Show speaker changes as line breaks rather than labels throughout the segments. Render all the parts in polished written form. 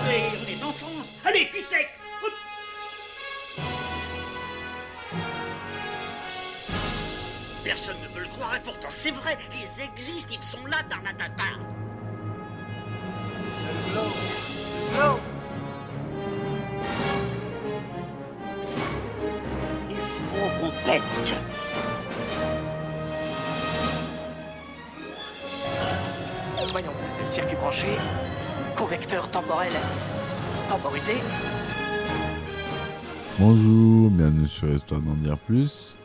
Allez, on est en France. Allez, cul sec. Hop.
Personne ne veut le croire et pourtant c'est vrai, ils existent, ils sont là, Tarnatata.
Non.
Il faut qu'on pète.
Voyons, circuit branché, convecteur temporel temporisé.
Bonjour, bienvenue sur Histoire d'en dire plus.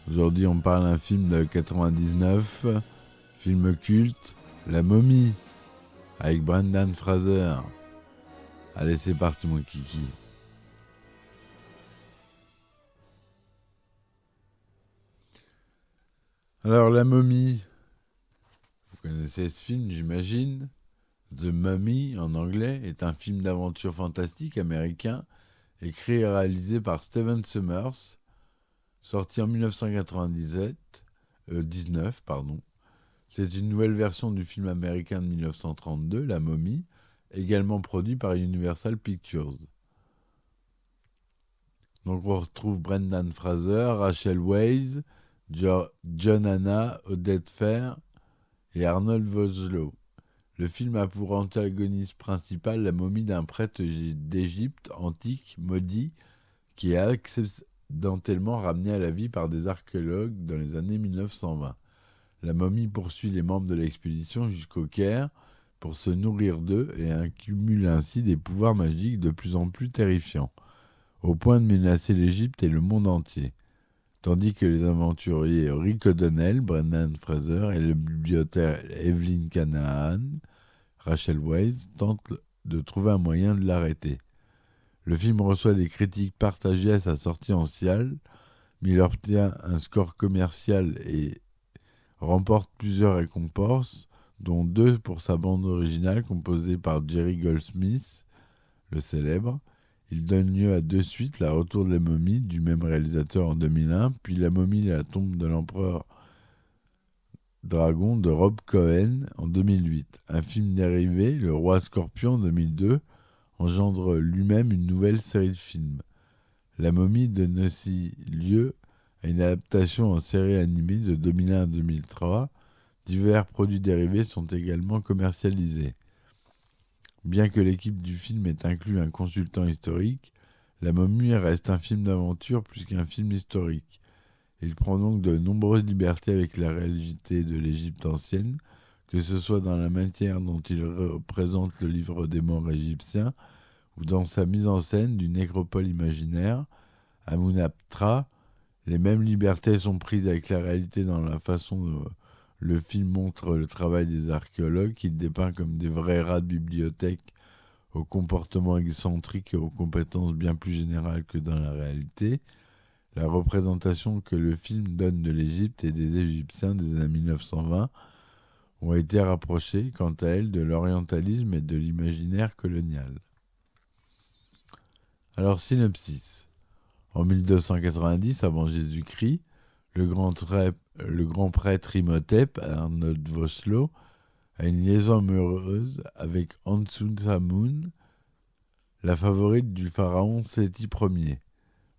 Aujourd'hui, on parle d'un film de 99, film culte, La Momie, avec Brendan Fraser. Allez, c'est parti, mon kiki. Alors, La Momie, vous connaissez ce film, j'imagine. The Mummy, en anglais, est un film d'aventure fantastique américain, écrit et réalisé par Stephen Sommers, sorti en 1919. C'est une nouvelle version du film américain de 1932, La Momie, également produit par Universal Pictures. Donc on retrouve Brendan Fraser, Rachel Weisz, John Hannah, Oded Fehr et Arnold Vosloo. Le film a pour antagoniste principal la momie d'un prêtre d'Égypte antique maudit qui est accidentellement ramené à la vie par des archéologues dans les années 1920. La momie poursuit les membres de l'expédition jusqu'au Caire pour se nourrir d'eux et accumule ainsi des pouvoirs magiques de plus en plus terrifiants, au point de menacer l'Égypte et le monde entier. Tandis que les aventuriers Rick O'Donnell, Brendan Fraser et le bibliothécaire Evelyn Canahan, Rachel Weisz, tentent de trouver un moyen de l'arrêter. Le film reçoit des critiques partagées à sa sortie en salle, mais il obtient un score commercial et remporte plusieurs récompenses, dont 2 pour sa bande originale composée par Jerry Goldsmith, le célèbre. Il donne lieu à 2 suites, La Retour de la momie, du même réalisateur en 2001, puis La momie et la tombe de l'empereur Dragon de Rob Cohen en 2008. Un film dérivé, Le Roi Scorpion en 2002, engendre lui-même une nouvelle série de films. La momie donne aussi lieu à une adaptation en série animée de 2001 à 2003. Divers produits dérivés sont également commercialisés. Bien que l'équipe du film ait inclus un consultant historique, La momie reste un film d'aventure plus qu'un film historique. Il prend donc de nombreuses libertés avec la réalité de l'Égypte ancienne, que ce soit dans la manière dont il représente le livre des morts égyptien ou dans sa mise en scène d'une nécropole imaginaire, Amunaptra. Les mêmes libertés sont prises avec la réalité dans la façon dont le film montre le travail des archéologues, qu'il dépeint comme des vrais rats de bibliothèque aux comportements excentriques et aux compétences bien plus générales que dans la réalité. La représentation que le film donne de l'Égypte et des Égyptiens des années 1920 ont été rapprochées, quant à elles, de l'orientalisme et de l'imaginaire colonial. Alors, synopsis. En 1290, avant Jésus-Christ, le grand prêtre Imhotep, Arnold Vosloo, a une liaison amoureuse avec Ansun-Samun, la favorite du pharaon Séti Ier.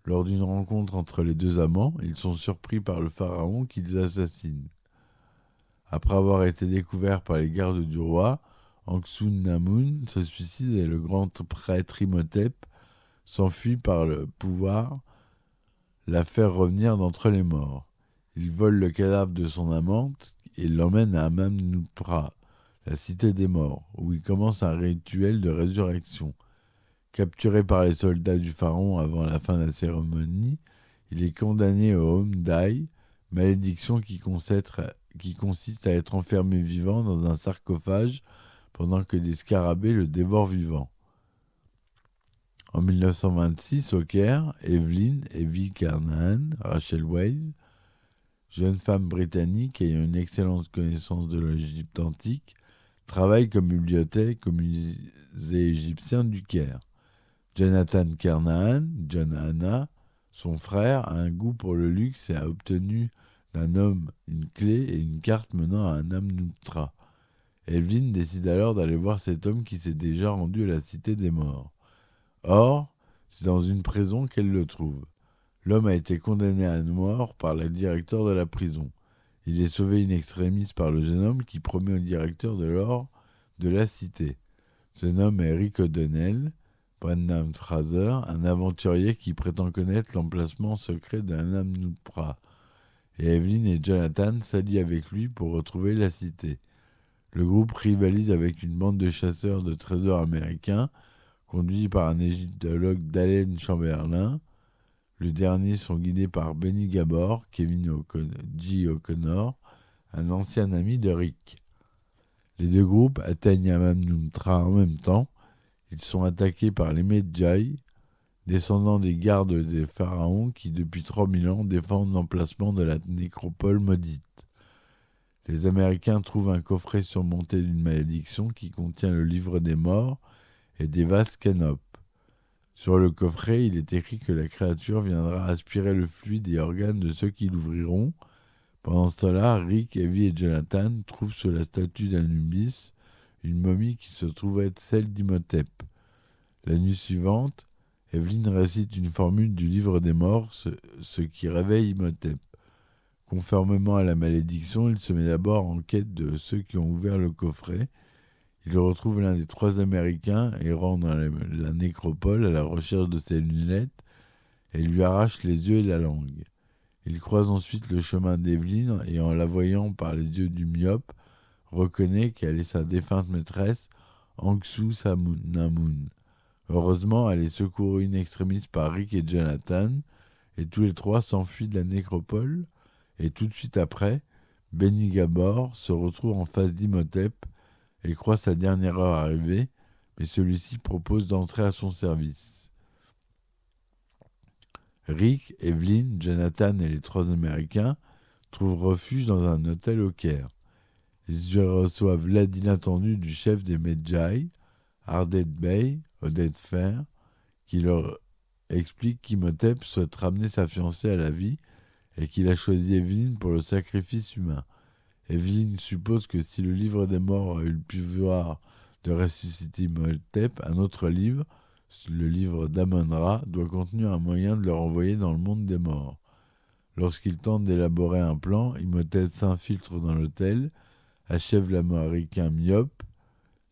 Lors d'une rencontre entre les deux amants, ils sont surpris par le pharaon qu'ils assassinent. Après avoir été découvert par les gardes du roi, Ansun-Namun se suicide et le grand prêtre Imhotep s'enfuit par le pouvoir, la faire revenir d'entre les morts. Il vole le cadavre de son amante et l'emmène à Amam-Nupra, la cité des morts, où il commence un rituel de résurrection. Capturé par les soldats du pharaon avant la fin de la cérémonie, il est condamné au Hom-Dai, malédiction qui consiste à être enfermé vivant dans un sarcophage pendant que des scarabées le dévorent vivant. En 1926, au Caire, Evelyn Canahan, Rachel Weisz, jeune femme britannique ayant une excellente connaissance de l'Égypte antique, travaille comme bibliothèque au musée égyptien du Caire. Jonathan Carnahan, John Hannah, son frère, a un goût pour le luxe et a obtenu d'un homme une clé et une carte menant à un Amnuptra. Evelyn décide alors d'aller voir cet homme qui s'est déjà rendu à la cité des morts. Or, c'est dans une prison qu'elle le trouve. L'homme a été condamné à mort par le directeur de la prison. Il est sauvé in extremis par le jeune homme qui promet au directeur de l'or de la cité. Ce nom est Rick O'Donnell, Brendan Fraser, un aventurier qui prétend connaître l'emplacement secret d'un Amnupra. Et Evelyn et Jonathan s'allient avec lui pour retrouver la cité. Le groupe rivalise avec une bande de chasseurs de trésors américains, conduits par un égyptologue Dalen Chamberlain. Le dernier sont guidés par Benny Gabor, G. O'Connor, un ancien ami de Rick. Les deux groupes atteignent Amnupra en même temps. Ils sont attaqués par les Medjay, descendants des gardes des pharaons qui, depuis 3000 ans, défendent l'emplacement de la nécropole maudite. Les Américains trouvent un coffret surmonté d'une malédiction qui contient le livre des morts et des vases canopes. Sur le coffret, il est écrit que la créature viendra aspirer le fluide et organes de ceux qui l'ouvriront. Pendant ce temps-là, Rick, Evie et Jonathan trouvent sur la statue d'Anubis une momie qui se trouve être celle d'Imhotep. La nuit suivante, Evelyn récite une formule du livre des morts, ce qui réveille Imhotep. Conformément à la malédiction, il se met d'abord en quête de ceux qui ont ouvert le coffret. Il retrouve l'un des 3 Américains errant dans la nécropole à la recherche de ses lunettes et lui arrache les yeux et la langue. Il croise ensuite le chemin d'Evelyn et en la voyant par les yeux du myope, reconnaît qu'elle est sa défunte maîtresse, Anxou Namun. Heureusement, elle est secourue in extremis par Rick et Jonathan, et tous les 3 s'enfuient de la nécropole, et tout de suite après, Benny Gabor se retrouve en face d'Imhotep et croit sa dernière heure arrivée, mais celui-ci propose d'entrer à son service. Rick, Evelyn, Jonathan et les 3 Américains trouvent refuge dans un hôtel au Caire. Ils y reçoivent l'aide inattendue du chef des Medjay, Ardet Bey, Oded Fer, qui leur explique qu'Imhotep souhaite ramener sa fiancée à la vie et qu'il a choisi Evelyn pour le sacrifice humain. Evelyn suppose que si le livre des morts a eu le pouvoir de ressusciter Imhotep, un autre livre, le livre d'Amon-Ra, doit contenir un moyen de le renvoyer dans le monde des morts. Lorsqu'il tente d'élaborer un plan, Imhotep s'infiltre dans l'hôtel, achève l'Américain myope,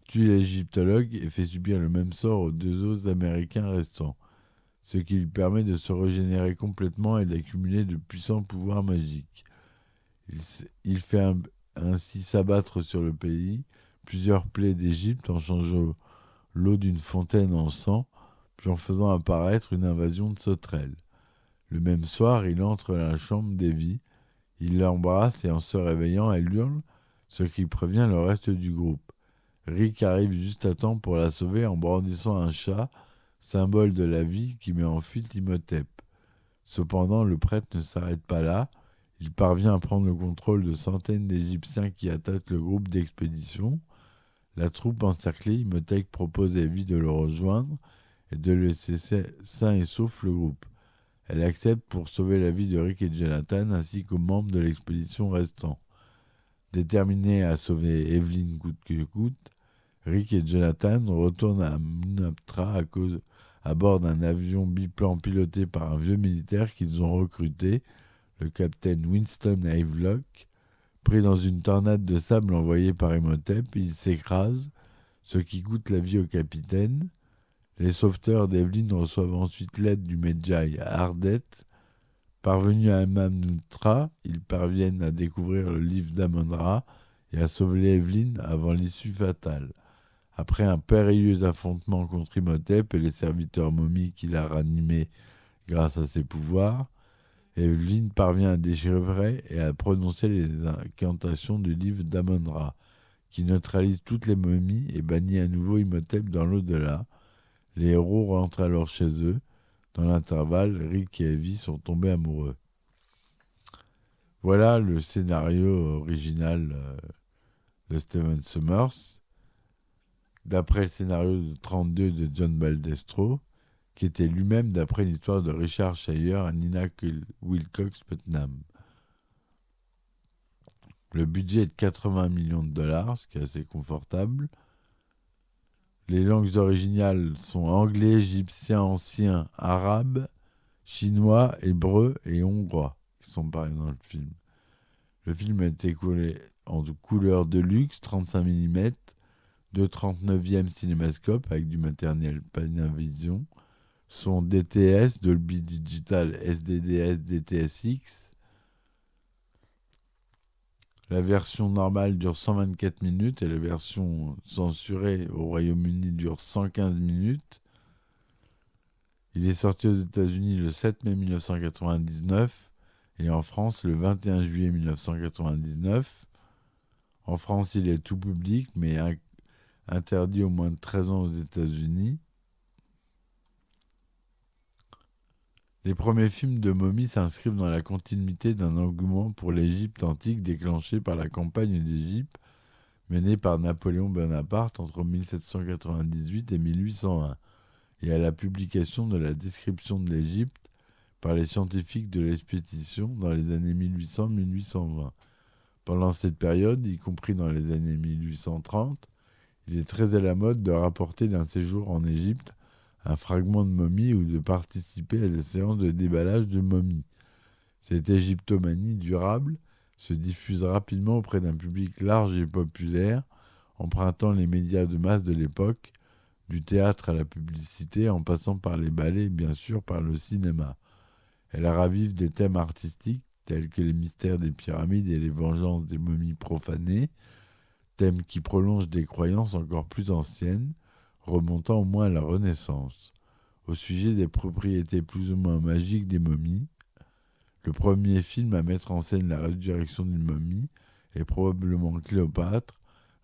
tue l'égyptologue et fait subir le même sort aux 2 autres Américains restants, ce qui lui permet de se régénérer complètement et d'accumuler de puissants pouvoirs magiques. Il fait ainsi s'abattre sur le pays plusieurs plaies d'Égypte en changeant l'eau d'une fontaine en sang, puis en faisant apparaître une invasion de sauterelles. Le même soir, il entre dans la chambre d'Evie, il l'embrasse et en se réveillant, elle hurle, ce qui prévient le reste du groupe. Rick arrive juste à temps pour la sauver en brandissant un chat, symbole de la vie qui met en fuite Imhotep. Cependant, le prêtre ne s'arrête pas là. Il parvient à prendre le contrôle de centaines d'Égyptiens qui attaquent le groupe d'expédition. La troupe encerclée, Imhotep propose à Evie de le rejoindre et de laisser sain et sauf le groupe. Elle accepte pour sauver la vie de Rick et Jonathan ainsi qu'aux membres de l'expédition restants. Déterminés à sauver Evelyn coûte que coûte, Rick et Jonathan retournent à Amnupra à bord d'un avion biplan piloté par un vieux militaire qu'ils ont recruté, le capitaine Winston Havelock. Pris dans une tornade de sable envoyée par Imhotep, il s'écrase, ce qui coûte la vie au capitaine. Les sauveteurs d'Evelyn reçoivent ensuite l'aide du Medjay Ardet. Parvenus à Amnupra, ils parviennent à découvrir le livre d'Amon-Ra et à sauver Evelyn avant l'issue fatale. Après un périlleux affrontement contre Imhotep et les serviteurs momies qu'il a ranimés grâce à ses pouvoirs, Evelyn parvient à déchiffrer et à prononcer les incantations du livre d'Amon-Ra, qui neutralise toutes les momies et bannit à nouveau Imhotep dans l'au-delà. Les héros rentrent alors chez eux. Dans l'intervalle, Rick et Evie sont tombés amoureux. Voilà le scénario original de Stephen Sommers, d'après le scénario de 32 de John Baldestro, qui était lui-même d'après l'histoire de Richard Shire et Nina Wilcox Putnam. Le budget est de 80 millions de dollars, ce qui est assez confortable. Les langues originales sont anglais, égyptien, ancien, arabe, chinois, hébreu et hongrois, qui sont parlés dans le film. Le film a été coulé en couleur de luxe, 35 mm, de 39e cinémascope avec du matériel Panavision, son DTS, Dolby Digital SDDS DTSX. La version normale dure 124 minutes et la version censurée au Royaume-Uni dure 115 minutes. Il est sorti aux États-Unis le 7 mai 1999 et en France le 21 juillet 1999. En France, il est tout public, mais interdit aux moins de 13 ans aux États-Unis. Les premiers films de momies s'inscrivent dans la continuité d'un engouement pour l'Égypte antique déclenché par la campagne d'Égypte menée par Napoléon Bonaparte entre 1798 et 1801 et à la publication de la description de l'Égypte par les scientifiques de l'expédition dans les années 1800-1820. Pendant cette période, y compris dans les années 1830, il est très à la mode de rapporter d'un séjour en Égypte un fragment de momie ou de participer à des séances de déballage de momies. Cette égyptomanie durable se diffuse rapidement auprès d'un public large et populaire, empruntant les médias de masse de l'époque, du théâtre à la publicité, en passant par les ballets et bien sûr par le cinéma. Elle ravive des thèmes artistiques tels que les mystères des pyramides et les vengeances des momies profanées, thèmes qui prolongent des croyances encore plus anciennes, remontant au moins à la Renaissance. Au sujet des propriétés plus ou moins magiques des momies, le premier film à mettre en scène la résurrection d'une momie est probablement Cléopâtre,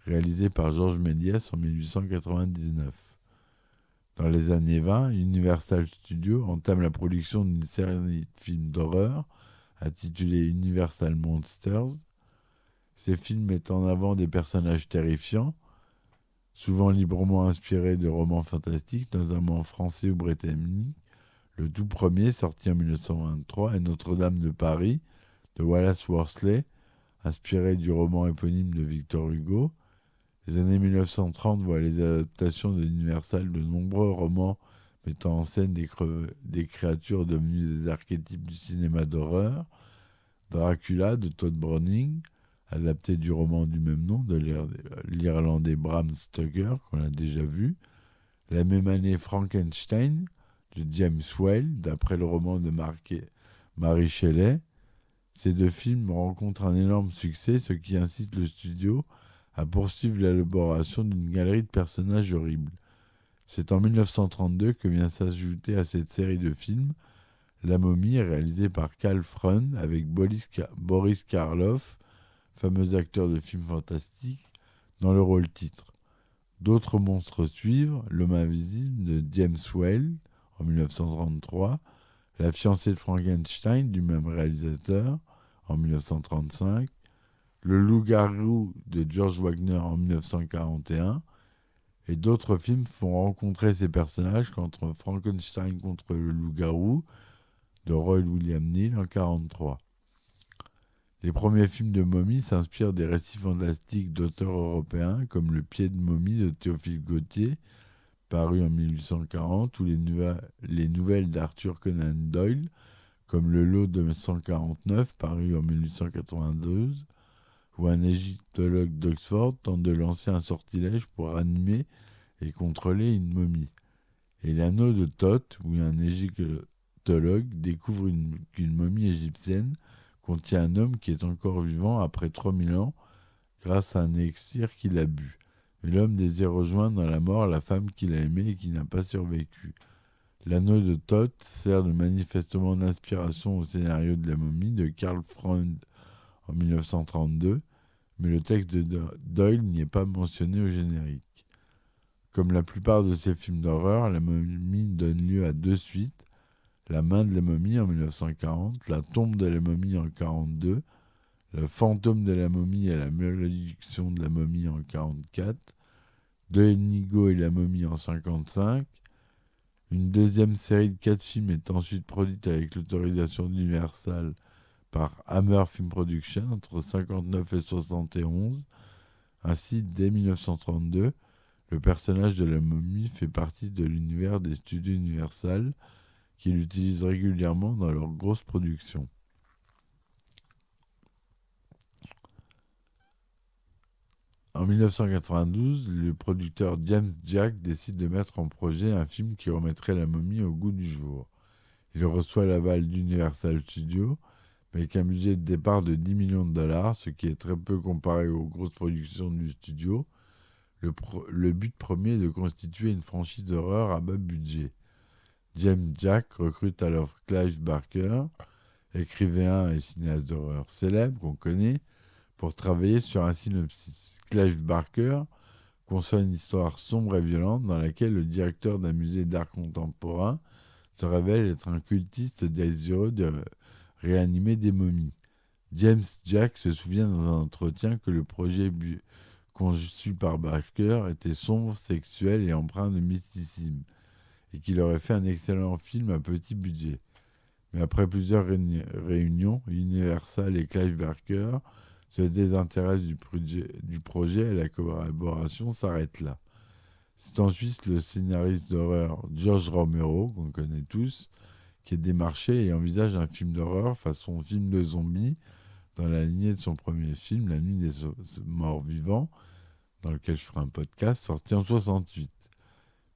réalisé par Georges Méliès en 1899. Dans les années 20, Universal Studios entame la production d'une série de films d'horreur intitulée Universal Monsters. Ces films mettent en avant des personnages terrifiants, souvent librement inspirés de romans fantastiques, notamment français ou britanniques. Le tout premier, sorti en 1923, est Notre-Dame de Paris, de Wallace Worsley, inspiré du roman éponyme de Victor Hugo. Les années 1930 voient les adaptations de Universal de nombreux romans mettant en scène des créatures devenues des archétypes du cinéma d'horreur. Dracula, de Todd Browning, adapté du roman du même nom de l'Irlandais Bram Stoker, qu'on a déjà vu. La même année, Frankenstein, de James Whale, d'après le roman de Mary Shelley. Ces deux films rencontrent un énorme succès, ce qui incite le studio à poursuivre l'élaboration d'une galerie de personnages horribles. C'est en 1932 que vient s'ajouter à cette série de films La Momie, réalisée par Karl Freund avec Boris Karloff, fameux acteur de films fantastiques, dans le rôle titre. D'autres monstres suivent, L'Homme Invisible de James Whale en 1933, La fiancée de Frankenstein du même réalisateur en 1935, Le Loup-garou de George Wagner en 1941, et d'autres films font rencontrer ces personnages contre Frankenstein contre le Loup-garou de Roy William Neill en 1943. Les premiers films de momies s'inspirent des récits fantastiques d'auteurs européens comme Le Pied de momie de Théophile Gautier, paru en 1840, ou les nouvelles d'Arthur Conan Doyle, comme Le Lot de 149, paru en 1892, où un égyptologue d'Oxford tente de lancer un sortilège pour animer et contrôler une momie. Et L'Anneau de Thoth, où un égyptologue découvre qu'une momie égyptienne contient un homme qui est encore vivant après 3000 ans grâce à un élixir qu'il a bu. Mais l'homme désire rejoindre dans la mort la femme qu'il a aimée et qui n'a pas survécu. L'Anneau de Thoth sert de manifestement d'inspiration au scénario de La Momie de Karl Freund en 1932, mais le texte de Doyle n'y est pas mentionné au générique. Comme la plupart de ces films d'horreur, La Momie donne lieu à deux suites, La main de la momie en 1940, La tombe de la momie en 1942, Le fantôme de la momie et la malédiction de la momie en 1944, De Inigo et la momie en 1955. Une deuxième série de 4 films est ensuite produite avec l'autorisation d'Universal par Hammer Film Production entre 59 et 71. Ainsi, dès 1932, le personnage de la momie fait partie de l'univers des studios Universal qui l'utilisent régulièrement dans leurs grosses productions. En 1992, le producteur James Jack décide de mettre en projet un film qui remettrait la momie au goût du jour. Il reçoit l'aval d'Universal Studios, mais avec un budget de départ de 10 millions de dollars, ce qui est très peu comparé aux grosses productions du studio. Le but premier est de constituer une franchise d'horreur à bas budget. James Jack recrute alors Clive Barker, écrivain et cinéaste d'horreur célèbre qu'on connaît, pour travailler sur un synopsis. Clive Barker conçoit une histoire sombre et violente dans laquelle le directeur d'un musée d'art contemporain se révèle être un cultiste désireux de réanimer des momies. James Jack se souvient dans un entretien que le projet conçu par Barker était sombre, sexuel et empreint de mysticisme, et qu'il aurait fait un excellent film à petit budget. Mais après plusieurs réunions, Universal et Clive Barker se désintéressent du projet et la collaboration s'arrête là. C'est ensuite le scénariste d'horreur George Romero, qu'on connaît tous, qui est démarché et envisage un film d'horreur façon film de zombies dans la lignée de son premier film, La Nuit des Morts Vivants, dans lequel je ferai un podcast, sorti en 1968.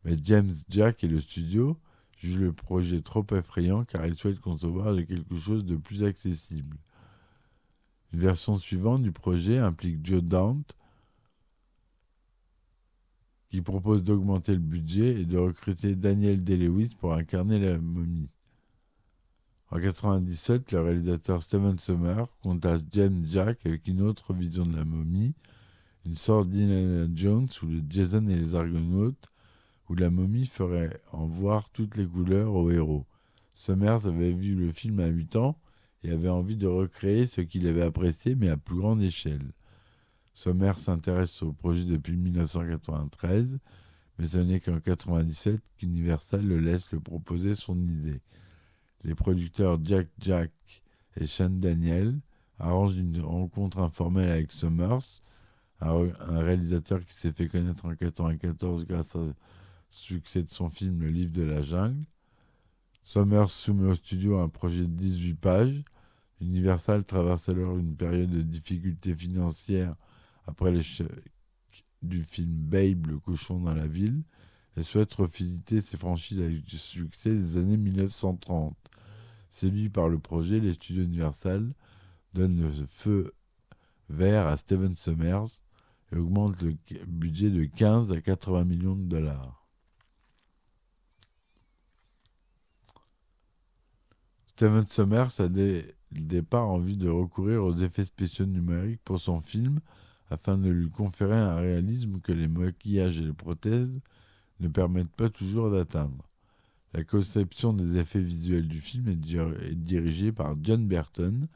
Mais James Jack et le studio jugent le projet trop effrayant car ils souhaitent concevoir quelque chose de plus accessible. Une version suivante du projet implique Joe Dante, qui propose d'augmenter le budget et de recruter Daniel Day-Lewis pour incarner la momie. En 1997, le réalisateur Stephen Sommers contacte James Jack avec une autre vision de la momie, une sorte d'Indiana Jones ou de Jason et les Argonautes, où la momie ferait en voir toutes les couleurs au héros. Sommers avait vu le film à 8 ans et avait envie de recréer ce qu'il avait apprécié, mais à plus grande échelle. Sommers s'intéresse au projet depuis 1993, mais ce n'est qu'en 1997 qu'Universal le laisse le proposer son idée. Les producteurs Jack et Sean Daniel arrangent une rencontre informelle avec Sommers, un réalisateur qui s'est fait connaître en 1994 grâce au succès de son film Le Livre de la Jungle. Sommers soumet au studio un projet de 18 pages. Universal traverse alors une période de difficultés financières après l'échec du film Babe, le cochon dans la ville, et souhaite revisiter ses franchises avec du succès des années 1930. Séduit par le projet, les studios Universal donnent le feu vert à Stephen Sommers et augmentent le budget de 15 à 80 millions de dollars. Stephen Sommers a dès le départ envie de recourir aux effets spéciaux numériques pour son film afin de lui conférer un réalisme que les maquillages et les prothèses ne permettent pas toujours d'atteindre. La conception des effets visuels du film est dirigée par John Burton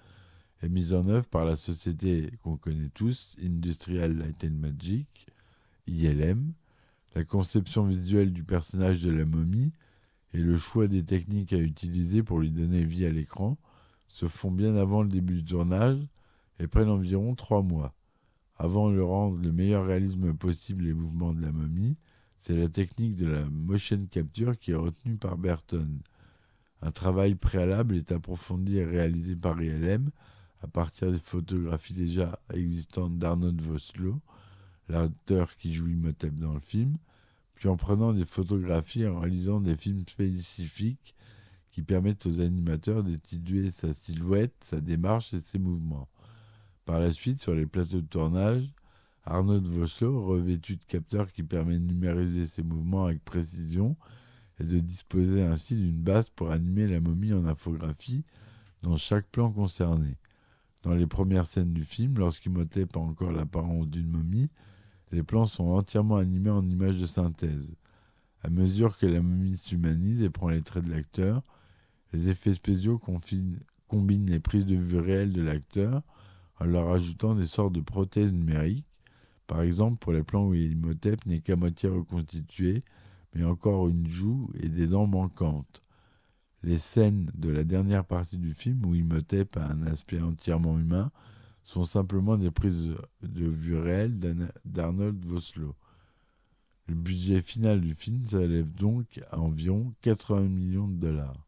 et mise en œuvre par la société qu'on connaît tous, Industrial Light and Magic, ILM. La conception visuelle du personnage de la momie et le choix des techniques à utiliser pour lui donner vie à l'écran se font bien avant le début du tournage et prennent environ 3 mois. Avant de rendre le meilleur réalisme possible les mouvements de la momie, c'est la technique de la motion capture qui est retenue par Burton. Un travail préalable est approfondi et réalisé par ILM à partir des photographies déjà existantes d'Arnold Vosloo, l'acteur qui joue Imhotep dans le film, puis en prenant des photographies et en réalisant des films spécifiques qui permettent aux animateurs d'étudier sa silhouette, sa démarche et ses mouvements. Par la suite, sur les plateaux de tournage, Arnold Vosloo, revêtu de capteurs qui permet de numériser ses mouvements avec précision et de disposer ainsi d'une base pour animer la momie en infographie dans chaque plan concerné. Dans les premières scènes du film, lorsqu'Imhotep a encore l'apparence d'une momie, les plans sont entièrement animés en images de synthèse. À mesure que la momie s'humanise et prend les traits de l'acteur, les effets spéciaux combinent les prises de vue réelles de l'acteur en leur ajoutant des sortes de prothèses numériques, par exemple pour les plans où Imhotep n'est qu'à moitié reconstitué, mais encore une joue et des dents manquantes. Les scènes de la dernière partie du film où Imhotep a un aspect entièrement humain sont simplement des prises de vue réelles d'Arnold Vosloo. Le budget final du film s'élève donc à environ 80 millions de dollars.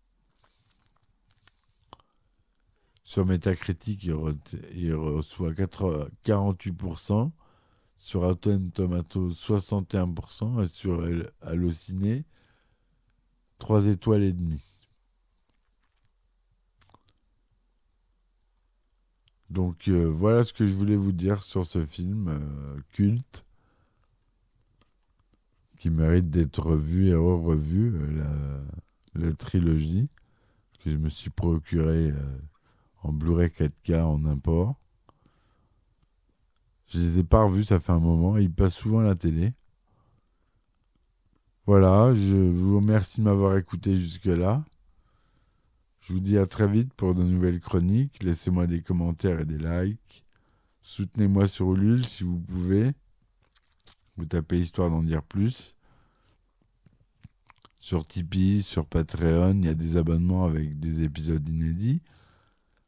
Sur Metacritic, il reçoit 48%, sur Rotten Tomatoes 61% et sur Allociné 3 étoiles et demie. Donc voilà ce que je voulais vous dire sur ce film culte qui mérite d'être revu et revu, la trilogie que je me suis procuré en Blu-ray 4K en import. Je les ai pas revus, ça fait un moment, ils passent souvent à la télé. Voilà, je vous remercie de m'avoir écouté jusque-là. Je vous dis à très vite pour de nouvelles chroniques. Laissez-moi des commentaires et des likes. Soutenez-moi sur Ulule si vous pouvez. Vous tapez Histoire d'en dire plus. Sur Tipeee, sur Patreon, il y a des abonnements avec des épisodes inédits.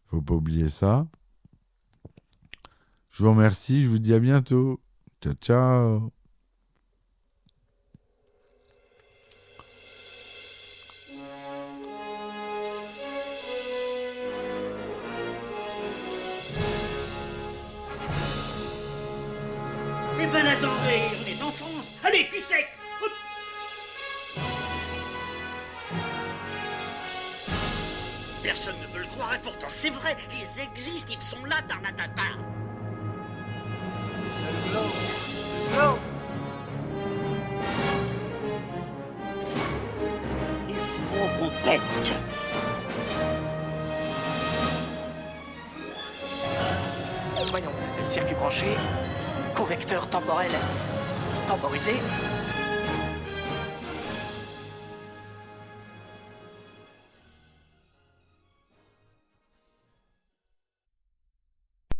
Faut pas oublier ça. Je vous remercie, je vous dis à bientôt. Ciao, ciao.
Eh ben attendez, on est en France. Allez, cul sec. Hop.
Personne ne veut le croire et pourtant c'est vrai, ils existent, ils sont là, Tarnatata.
L'eau.
Il faut qu'on pète.
Voyons, circuit branché, convecteur temporel temporisé,